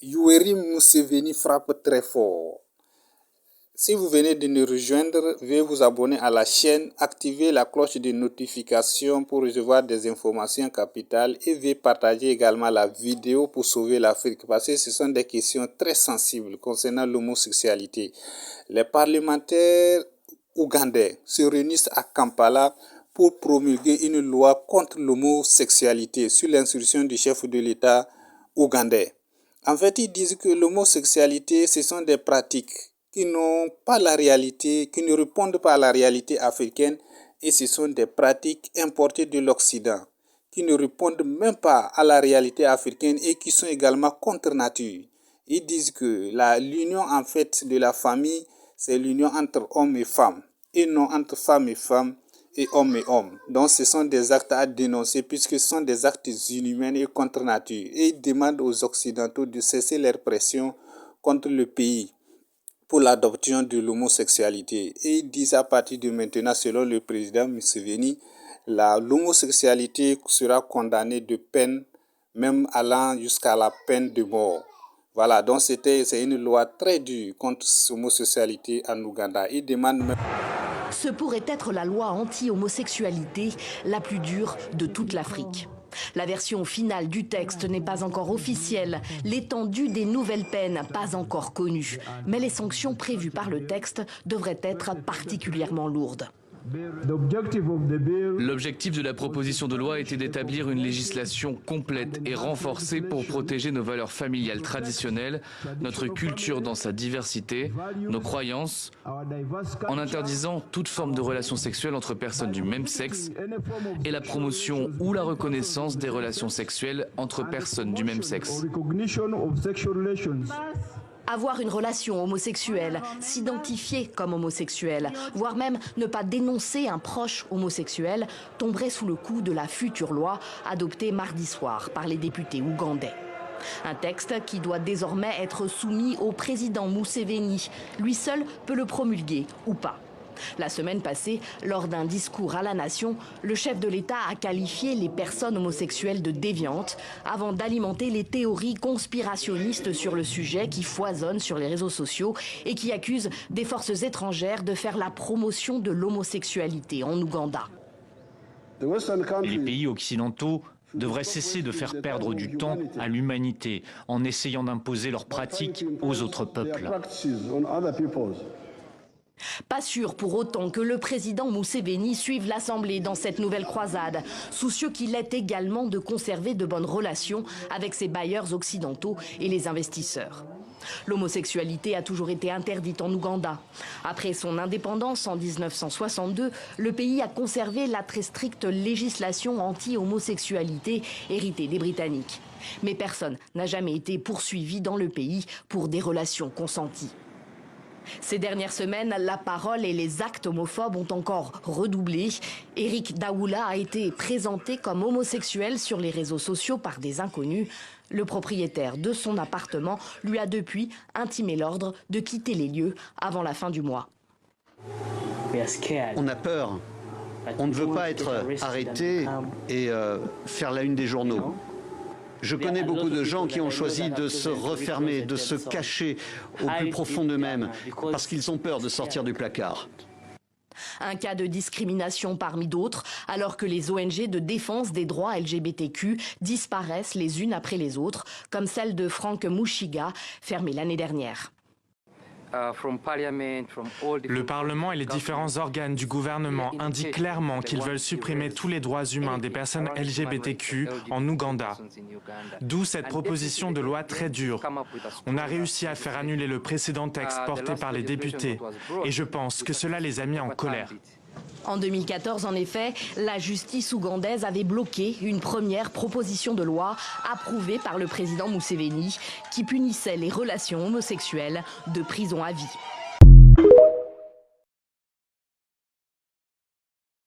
Yoweri Museveni frappe très fort. Si vous venez de nous rejoindre, veuillez vous abonner à la chaîne, activer la cloche de notification pour recevoir des informations capitales et veuillez partager également la vidéo pour sauver l'Afrique parce que ce sont des questions très sensibles concernant l'homosexualité. Les parlementaires ougandais se réunissent à Kampala pour promulguer une loi contre l'homosexualité sur l'instruction du chef de l'État ougandais. En fait, ils disent que l'homosexualité, ce sont des pratiques qui n'ont pas la réalité, qui ne répondent pas à la réalité africaine et ce sont des pratiques importées de l'Occident qui ne répondent même pas à la réalité africaine et qui sont également contre nature. Ils disent que l'union en fait de la famille, c'est l'union entre hommes et femmes et non entre femmes et femmes et hommes et hommes. Donc ce sont des actes à dénoncer puisque ce sont des actes inhumains et contre nature. Et ils demandent aux Occidentaux de cesser leur pression contre le pays pour l'adoption de l'homosexualité. Et ils disent à partir de maintenant, selon le président Museveni, l'homosexualité sera condamnée de peine, même allant jusqu'à la peine de mort. Voilà, donc c'est une loi très dure contre l'homosexualité en Ouganda. Ils demandent même... Ce pourrait être la loi anti-homosexualité la plus dure de toute l'Afrique. La version finale du texte n'est pas encore officielle, l'étendue des nouvelles peines pas encore connue, mais les sanctions prévues par le texte devraient être particulièrement lourdes. L'objectif de la proposition de loi était d'établir une législation complète et renforcée pour protéger nos valeurs familiales traditionnelles, notre culture dans sa diversité, nos croyances, en interdisant toute forme de relation sexuelle entre personnes du même sexe et la promotion ou la reconnaissance des relations sexuelles entre personnes du même sexe. Avoir une relation homosexuelle, s'identifier comme homosexuel, voire même ne pas dénoncer un proche homosexuel, tomberait sous le coup de la future loi adoptée mardi soir par les députés ougandais. Un texte qui doit désormais être soumis au président Museveni. Lui seul peut le promulguer ou pas. La semaine passée, lors d'un discours à la nation, le chef de l'État a qualifié les personnes homosexuelles de déviantes avant d'alimenter les théories conspirationnistes sur le sujet qui foisonnent sur les réseaux sociaux et qui accusent des forces étrangères de faire la promotion de l'homosexualité en Ouganda. Les pays occidentaux devraient cesser de faire perdre du temps à l'humanité en essayant d'imposer leurs pratiques aux autres peuples. Pas sûr pour autant que le président Museveni suive l'Assemblée dans cette nouvelle croisade, soucieux qu'il est également de conserver de bonnes relations avec ses bailleurs occidentaux et les investisseurs. L'homosexualité a toujours été interdite en Ouganda. Après son indépendance en 1962, le pays a conservé la très stricte législation anti-homosexualité héritée des Britanniques. Mais personne n'a jamais été poursuivi dans le pays pour des relations consenties. Ces dernières semaines, la parole et les actes homophobes ont encore redoublé. Eric Daoula a été présenté comme homosexuel sur les réseaux sociaux par des inconnus. Le propriétaire de son appartement lui a depuis intimé l'ordre de quitter les lieux avant la fin du mois. On a peur. On ne veut pas être arrêté et faire la une des journaux. Je connais beaucoup de gens qui ont choisi de se refermer, de se cacher au plus profond d'eux-mêmes, parce qu'ils ont peur de sortir du placard. Un cas de discrimination parmi d'autres, alors que les ONG de défense des droits LGBTQ disparaissent les unes après les autres, comme celle de Frank Mushiga, fermée l'année dernière. Le Parlement et les différents organes du gouvernement indiquent clairement qu'ils veulent supprimer tous les droits humains des personnes LGBTQ en Ouganda. D'où cette proposition de loi très dure. On a réussi à faire annuler le précédent texte porté par les députés et je pense que cela les a mis en colère. En 2014, en effet, la justice ougandaise avait bloqué une première proposition de loi approuvée par le président Museveni qui punissait les relations homosexuelles de prison à vie.